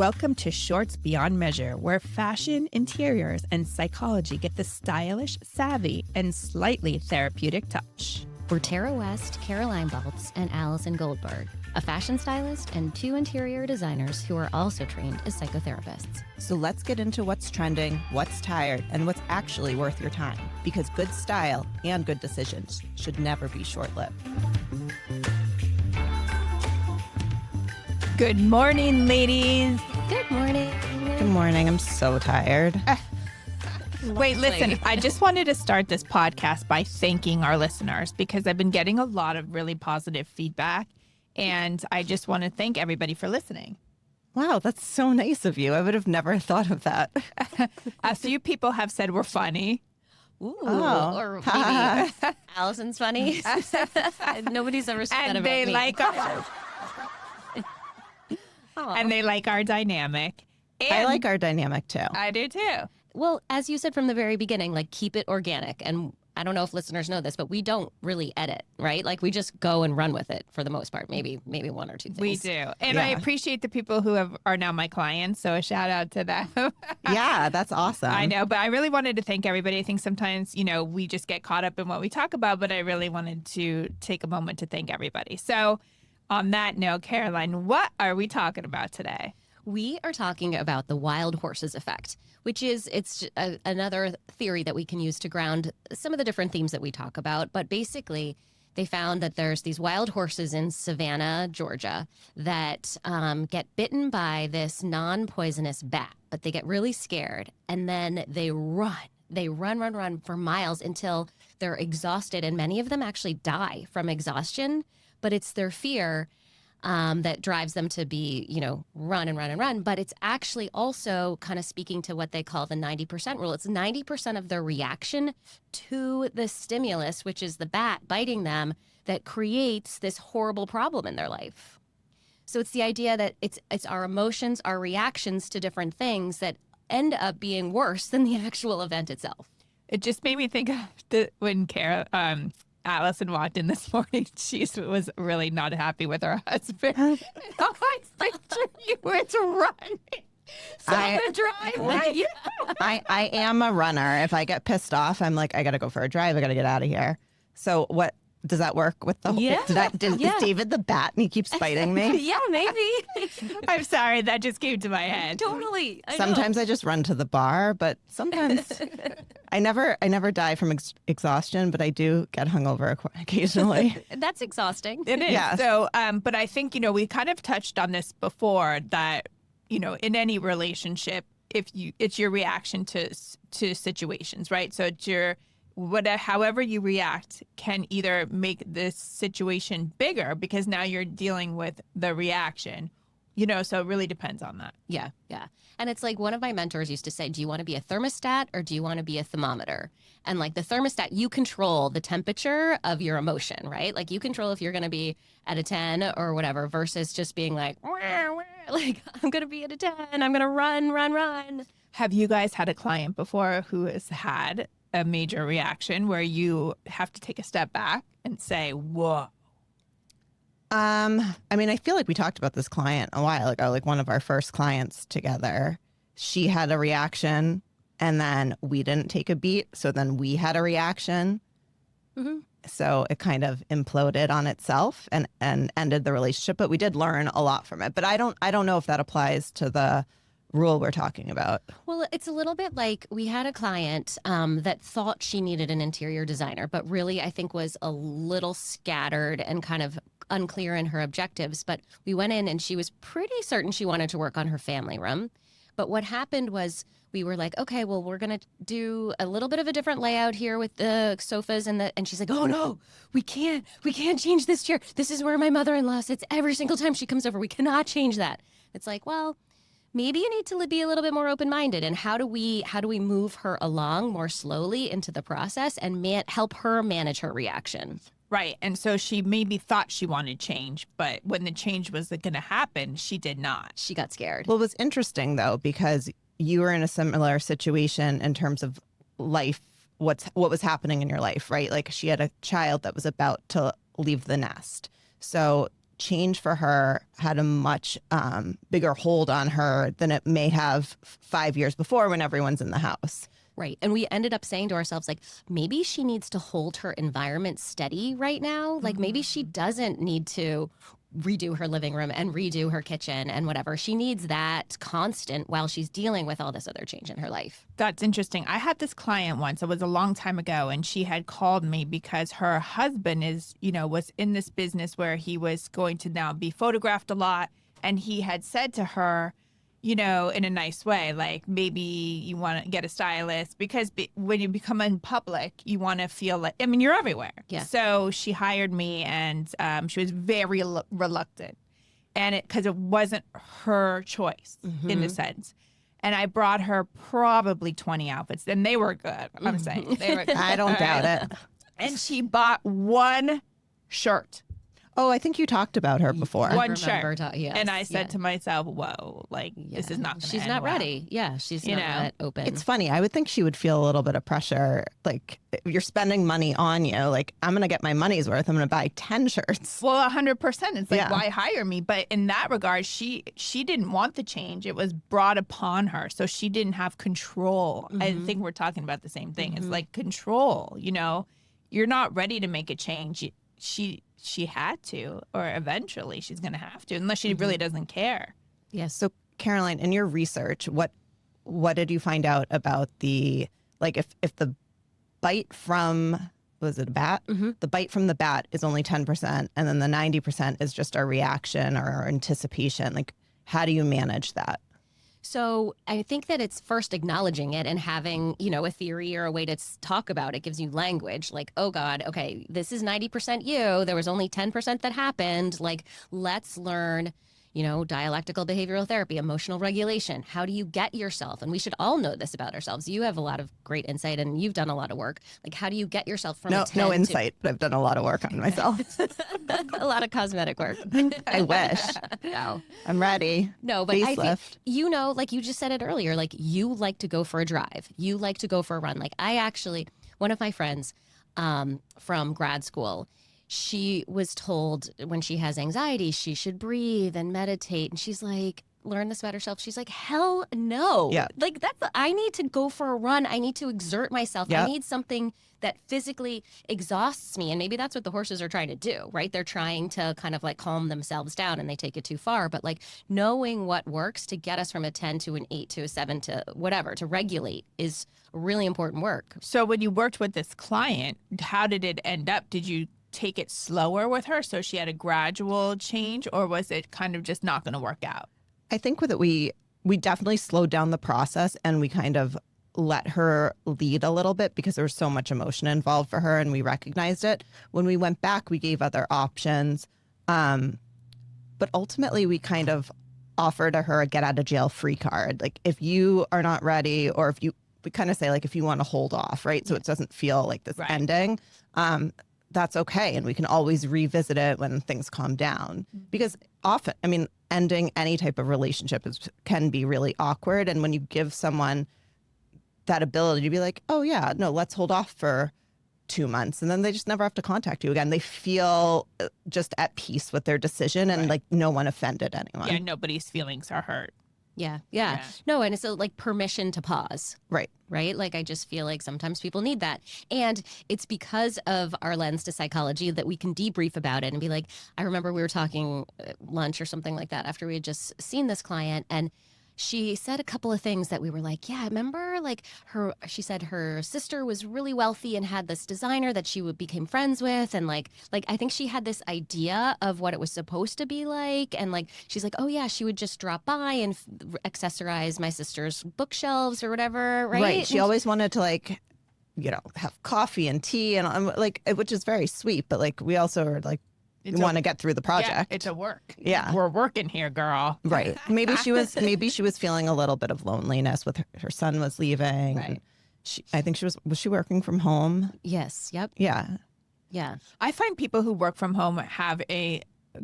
Welcome to Shorts Beyond Measure, where fashion, interiors, and psychology get the stylish, savvy, and slightly therapeutic touch. We're Tara West, Caroline Baltz, and Allison Goldberg, a fashion stylist and two interior designers who are also trained as psychotherapists. So let's get into what's trending, what's tired, and what's actually worth your time. Because good style and good decisions should never be short-lived. Good morning, ladies. Good morning. Good morning. I'm so tired. Wait, listen, I just wanted to start this podcast by thanking our listeners because I've been getting a lot of really positive feedback, and I just want to thank everybody for listening. Wow, that's so nice of you. I would have never thought of that. A few people have said we're funny. Ooh, or maybe Allison's funny. Nobody's ever said that And about they me. like our and they like our dynamic. And I like our dynamic too. I do too. Well, as you said from the very beginning, like keep it organic. And I don't know if listeners know this, but we don't really edit, right? Like we just go and run with it for the most part. Maybe one or two things. We do. And I appreciate the people who are now my clients. So a shout out to them. Yeah, that's awesome. I know. But I really wanted to thank everybody. I think sometimes, we just get caught up in what we talk about. But I really wanted to take a moment to thank everybody. So on that note, Caroline, what are we talking about today? We are talking about the wild horses effect, which is another theory that we can use to ground some of the different themes that we talk about. But basically, they found that there's these wild horses in Savannah, Georgia, that get bitten by this non-poisonous bat, but they get really scared and then they run. They run for miles until they're exhausted, and many of them actually die from exhaustion. But it's their fear that drives them to be, run and run and run. But it's actually also kind of speaking to what they call the 90% rule. It's 90% of their reaction to the stimulus, which is the bat biting them, that creates this horrible problem in their life. So it's the idea that it's our emotions, our reactions to different things that end up being worse than the actual event itself. It just made me think of when Allison walked in this morning. She was really not happy with her husband. I picture you were to run. The driveway. I am a runner. If I get pissed off, I'm like, I got to go for a drive. I got to get out of here. So what? Does that work with the whole Is David the bat and he keeps biting me? Yeah, maybe. I'm sorry, that just came to my head. Totally. Sometimes I just run to the bar, but sometimes I never die from exhaustion, but I do get hungover occasionally. That's exhausting. It is. Yeah. So, but I think, we kind of touched on this before that, in any relationship, it's your reaction to situations, right? So it's however you react can either make this situation bigger because now you're dealing with the reaction, so it really depends on that. Yeah. And it's like one of my mentors used to say, do you want to be a thermostat or do you want to be a thermometer? And like the thermostat, you control the temperature of your emotion, right? Like you control if you're going to be at a 10 or whatever versus just being like, like I'm going to be at a 10, I'm going to run. Have you guys had a client before who has had a major reaction where you have to take a step back and say, whoa? I feel like we talked about this client a while ago, like one of our first clients together. She had a reaction and then we didn't take a beat. So then we had a reaction. Mm-hmm. So it kind of imploded on itself and ended the relationship. But we did learn a lot from it. But I don't know if that applies to the rule we're talking about. Well, it's a little bit like we had a client that thought she needed an interior designer, but really I think was a little scattered and kind of unclear in her objectives. But we went in and she was pretty certain she wanted to work on her family room. But what happened was we were like, okay, well, we're going to do a little bit of a different layout here with the sofas and she's like, oh no, we can't change this chair. This is where my mother-in-law sits every single time she comes over. We cannot change that. It's like, well, maybe you need to be a little bit more open-minded. And how do we move her along more slowly into the process and help her manage her reaction? Right. And so she maybe thought she wanted change, but when the change was going to happen, she did not. She got scared. Well, it was interesting, though, because you were in a similar situation in terms of life, what was happening in your life, right? Like she had a child that was about to leave the nest. So change for her had a much bigger hold on her than it may have 5 years before when everyone's in the house. Right. And we ended up saying to ourselves, like, maybe she needs to hold her environment steady right now. Like, maybe she doesn't need to redo her living room and redo her kitchen and whatever. She needs that constant while she's dealing with all this other change in her life. That's interesting. I had this client once, it was a long time ago, and she had called me because her husband was in this business where he was going to now be photographed a lot. And he had said to her, in a nice way, like, maybe you want to get a stylist because when you become in public, you want to feel like, you're everywhere. Yeah. So she hired me, and she was very reluctant, and because it wasn't her choice in a sense. And I brought her probably 20 outfits, and they were good. I'm saying they were good. I don't doubt it. And she bought one shirt. Oh, I think you talked about her before. One shirt. Yes, and I said to myself, whoa, this is not gonna She's end not well. ready. Yeah, she's not that open. It's funny. I would think she would feel a little bit of pressure. Like, if you're spending money on you, like, I'm going to get my money's worth. I'm going to buy 10 shirts. Well, 100%. It's like, Yeah. why hire me? But in that regard, she didn't want the change. It was brought upon her. So she didn't have control. I think we're talking about the same thing. It's like control, You're not ready to make a change. She had to, or eventually she's going to have to, unless she really doesn't care. Yes. So, Caroline, in your research, what did you find out about the, like, if the bite from, was it a bat? The bite from the bat is only 10%, and then the 90% is just our reaction or our anticipation. Like, how do you manage that? So I think that it's first acknowledging it and having, a theory or a way to talk about it gives you language. Like, oh God, okay, this is 90% you. There was only 10% that happened. Like, let's learn, dialectical behavioral therapy, emotional regulation. How do you get yourself? And we should all know this about ourselves. You have a lot of great insight and you've done a lot of work. Like, how do you get yourself from a 10 No insight, but I've done a lot of work on myself. a lot of cosmetic work. I wish. No. I'm ready. No, but I think, Facelift. like you just said it earlier, like you like to go for a drive. You like to go for a run. Like one of my friends from grad school, she was told when she has anxiety, she should breathe and meditate. And she's like, learn this about herself. She's like, hell no. Yeah. Like I need to go for a run. I need to exert myself. Yep. I need something that physically exhausts me. And maybe that's what the horses are trying to do, right? They're trying to kind of like calm themselves down and they take it too far. But like knowing what works to get us from a 10 to an 8 to a 7 to whatever, to regulate is really important work. So when you worked with this client, how did it end up? Did you take it slower with her so she had a gradual change, or was it kind of just not going to work out? I think with it, we definitely slowed down the process and we kind of let her lead a little bit because there was so much emotion involved for her and we recognized it. When we went back, we gave other options. But ultimately, we kind of offered her a get out of jail free card. Like, if you are not ready, or we kind of say, like, if you want to hold off, right? So it doesn't feel like this ending. That's okay. And we can always revisit it when things calm down. Because often, ending any type of relationship can be really awkward. And when you give someone that ability to be like, oh yeah, no, let's hold off for 2 months. And then they just never have to contact you again. They feel just at peace with their decision and like no one offended anyone. Yeah, nobody's feelings are hurt. Yeah. No, and it's like permission to pause. Right. Like, I just feel like sometimes people need that. And it's because of our lens to psychology that we can debrief about it and be like, I remember we were talking at lunch or something like that after we had just seen this client, and she said a couple of things that we were like, yeah, remember, like she said her sister was really wealthy and had this designer that she became friends with. And like, I think she had this idea of what it was supposed to be like. And like, she's like, oh yeah, she would just drop by and accessorize my sister's bookshelves or whatever. Right. She always wanted to like, have coffee and tea and like, which is very sweet, but like, we also are like, you want to get through the project. Yeah, it's a work. Yeah. We're working here, girl. Right. Maybe she was feeling a little bit of loneliness with her son was leaving. Right. I think was she working from home? Yes. Yep. Yeah. Yeah. I find people who work from home have a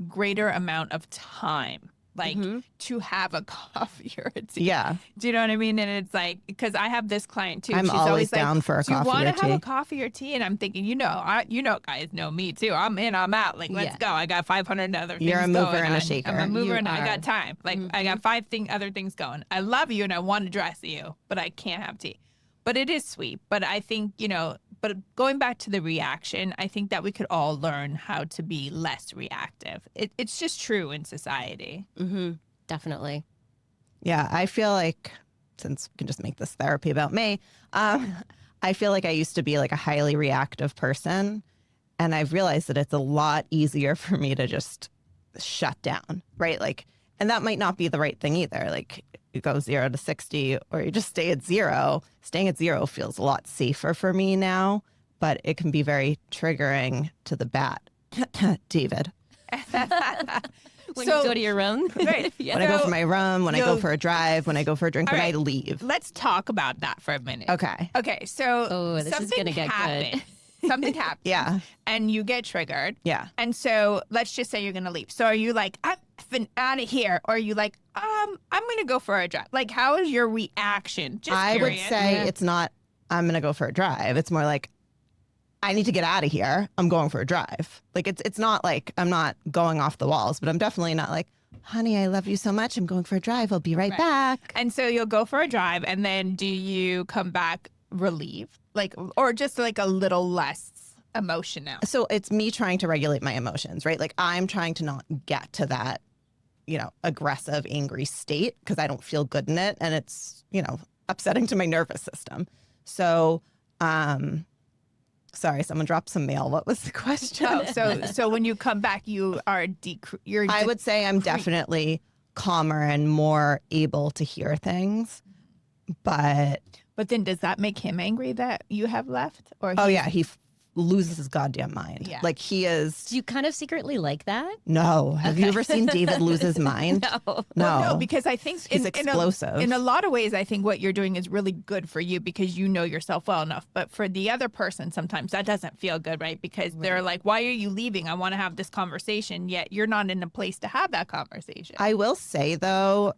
greater amount of time like to have a coffee or a tea. Yeah. Do you know what I mean? And it's like, because I have this client too. I'm She's always down like, for a do you coffee want or to have tea? a coffee or tea? And I'm thinking, guys know me too. I'm in, I'm out. Like, let's Yeah. go. I got 500 other things You're a mover going and a on. shaker. I'm a mover You and I are. got time. Like, I got other things going. I love you and I want to dress you, but I can't have tea. But it is sweet. But I think, but going back to the reaction, I think that we could all learn how to be less reactive. It's just true in society. Definitely. Yeah, I feel like, since we can just make this therapy about me, I feel like I used to be like a highly reactive person. And I've realized that it's a lot easier for me to just shut down, right? Like, and that might not be the right thing either. Like, you go 0 to 60 or you just stay at 0. Staying at 0 feels a lot safer for me now, but it can be very triggering to the bat. David. When you go to your room. Right. When I go for my run, when I go for a drive, when I go for a drink, when I leave. Let's talk about that for a minute. Okay. Okay, so Oh, this is something gonna get happened. good. Something happened. Yeah. And you get triggered. Yeah. And so let's just say you're going to leave. So are you like, I'm effing out of here? Or are you like, I'm going to go for a drive? Like, how is your reaction? Just I would curious. say it's not, I'm going to go for a drive. It's more like, I need to get out of here. I'm going for a drive. Like, it's not like I'm not going off the walls, but I'm definitely not like, honey, I love you so much. I'm going for a drive. I'll be right back. And so you'll go for a drive. And then do you come back relieved? Like, or just like a little less emotional? So it's me trying to regulate my emotions, right? Like, I'm trying to not get to that, aggressive, angry state because I don't feel good in it. And it's, upsetting to my nervous system. So, sorry, someone dropped some mail. What was the question? So when you come back, you are I would say I'm definitely calmer and more able to hear things, but then does that make him angry that you have left? Or he loses his goddamn mind. Yeah. Like, he is. Do you kind of secretly like that? No. Have you ever seen David lose his mind? No. No. No, because I think He's explosive. In a lot of ways, I think what you're doing is really good for you because you know yourself well enough. But for the other person, sometimes that doesn't feel good, right? Because they're like, why are you leaving? I want to have this conversation, yet you're not in a place to have that conversation. I will say, though,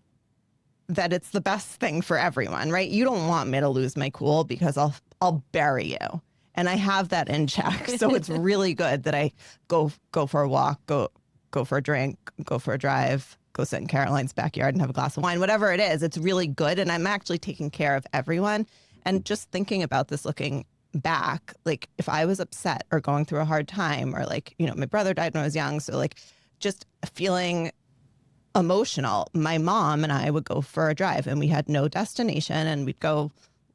that it's the best thing for everyone, right? You don't want me to lose my cool because I'll bury you. And I have that in check. So it's really good that I go for a walk, go for a drink, go for a drive, go sit in Caroline's backyard and have a glass of wine, whatever it is. It's really good. And I'm actually taking care of everyone. And just thinking about this, looking back, like, if I was upset or going through a hard time, or like, my brother died when I was young. So like, just feeling emotional, my mom and I would go for a drive and we had no destination, and we'd go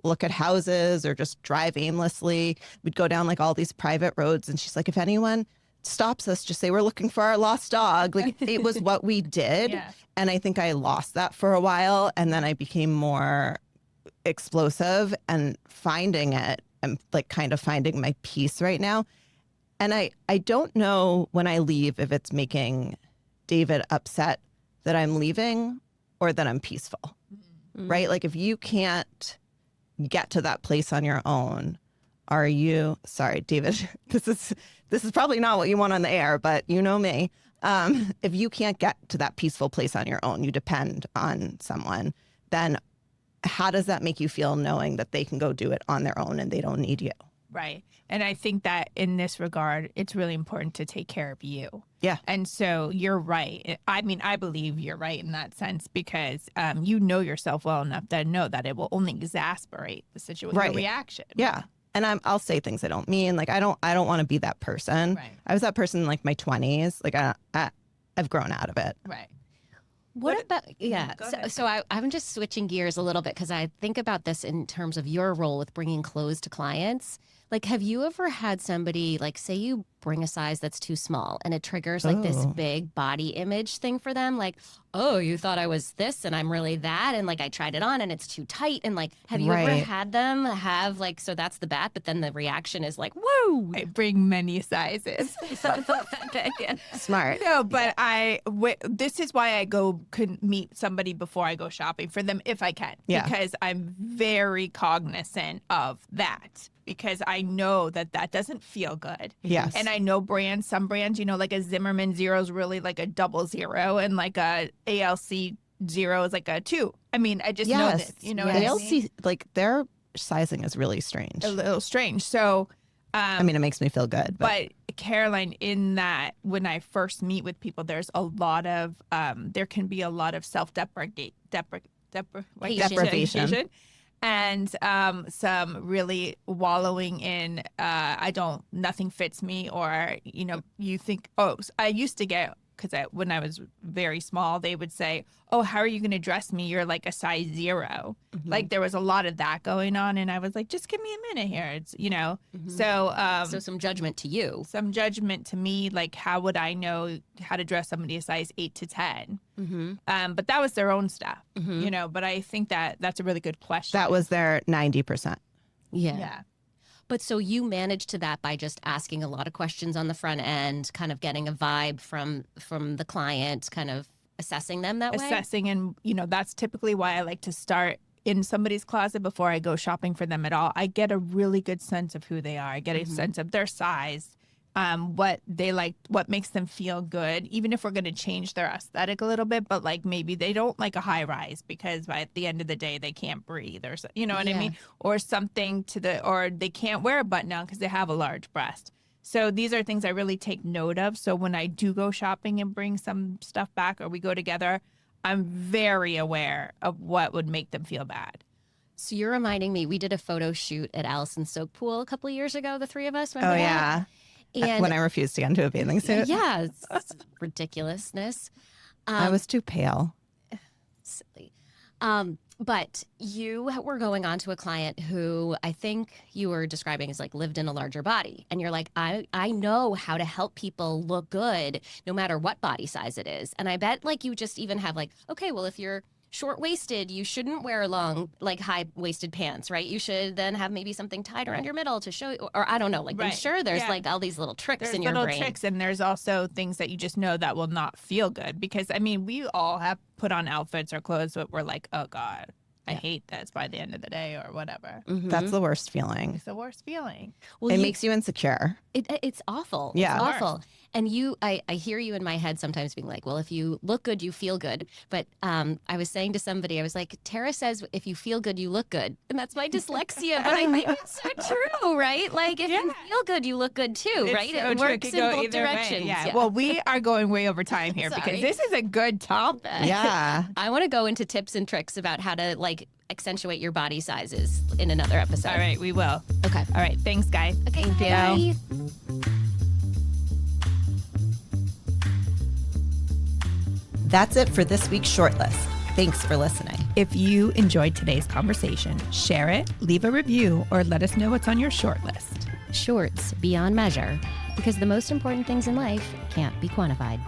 look at houses or just drive aimlessly. We'd go down like all these private roads, and she's like, if anyone stops us, just say we're looking for our lost dog. Like, it was what we did. Yeah. And I think I lost that for a while, and then I became more explosive and finding it. I'm like kind of finding my peace right now. And I don't know when I leave if it's making David upset that I'm leaving or that I'm peaceful, right? Like, if you can't get to that place on your own, are you, sorry, David, this is probably not what you want on the air, but you know me. If you can't get to that peaceful place on your own, you depend on someone, then how does that make you feel knowing that they can go do it on their own and they don't need you? Right. And I think that in this regard, it's really important to take care of you. Yeah. And so you're right. I mean, I believe you're right in that sense because you know yourself well enough to know that it will only exacerbate the situation, Right. the reaction. Yeah. And I'll say things I don't mean. Like, I don't want to be that person. Right. I was that person in like my 20s. Like, I've grown out of it. Right. What about, yeah. Go ahead. So I'm just switching gears a little bit because I think about this in terms of your role with bringing clothes to clients. Like, have you ever had somebody, like, say you bring a size that's too small and it triggers like this big body image thing for them? Like, oh, you thought I was this and I'm really that. And like, I tried it on and it's too tight. And like, have you ever Right. had them have like, so that's the bat, but then the reaction is like, whoa. I bring many sizes. Smart. No, but this is why I could meet somebody before I go shopping for them if I can. Yeah. Because I'm very cognizant of that. because I know that doesn't feel good. Yes. And I know some brands, like a Zimmerman 0 is really like a 00, and like a ALC 0 is like a 2. I mean, I just know this, what I mean? ALC, like their sizing is really strange. A little strange. So, I mean, it makes me feel good. But Caroline, in that, when I first meet with people, there's a lot of, there can be a lot of self-deprecation. Deprivation. And some really wallowing in, nothing fits me, or, you think, I used to get, because when I was very small, they would say, oh, how are you going to dress me? You're like a size 0. Mm-hmm. Like there was a lot of that going on. And I was like, just give me a minute here. It's, Mm-hmm. So some judgment to you. Some judgment to me, like how would I know how to dress somebody a size 8 to 10? Mm-hmm. But that was their own stuff, Mm-hmm. but I think that's a really good question. That was their 90%. Yeah. But so you managed to that by just asking a lot of questions on the front end, kind of getting a vibe from the client, kind of assessing them that way? Assessing, and, that's typically why I like to start in somebody's closet before I go shopping for them at all. I get a really good sense of who they are. I get a sense of their size, what they like, what makes them feel good, even if we're going to change their aesthetic a little bit, but like maybe they don't like a high rise because by the end of the day they can't breathe, or you know what I mean, or something or they can't wear a button down because they have a large breast. So these are things I really take note of. So when I do go shopping and bring some stuff back, or we go together, I'm very aware of what would make them feel bad. So you're reminding me, we did a photo shoot at Allison's soak pool a couple of years ago, the three of us. Remember that? And when I refused to get into a bathing suit. Yeah, it's ridiculousness. I was too pale. Silly. But you were going on to a client who I think you were describing as like lived in a larger body. And you're like, I know how to help people look good no matter what body size it is. And I bet like you just even have like, okay, well, if you're short-waisted, you shouldn't wear long, like high-waisted pants, right? You should then have maybe something tied around your middle to show, or I don't know, like I'm sure there's like all these little tricks in your brain. There's little tricks, and there's also things that you just know that will not feel good, because I mean, we all have put on outfits or clothes that we're like, oh God, I hate this by the end of the day or whatever. Mm-hmm. That's the worst feeling. It's the worst feeling. Well, it makes you insecure. It's awful. Yeah. It's awful. And I hear you in my head sometimes being like, well, if you look good, you feel good. But I was saying to somebody, I was like, Tara says, if you feel good, you look good. And that's my dyslexia. But I think it's so true, right? Like, if you feel good, you look good too, right? So it works in both directions. Yeah. Well, we are going way over time here because this is a good topic. Yeah. I want to go into tips and tricks about how to like accentuate your body sizes in another episode. All right, we will. Okay. All right. Thanks, guys. Okay. Thank you. Bye. That's it for this week's shortlist. Thanks for listening. If you enjoyed today's conversation, share it, leave a review, or let us know what's on your shortlist. Shorts beyond measure, because the most important things in life can't be quantified.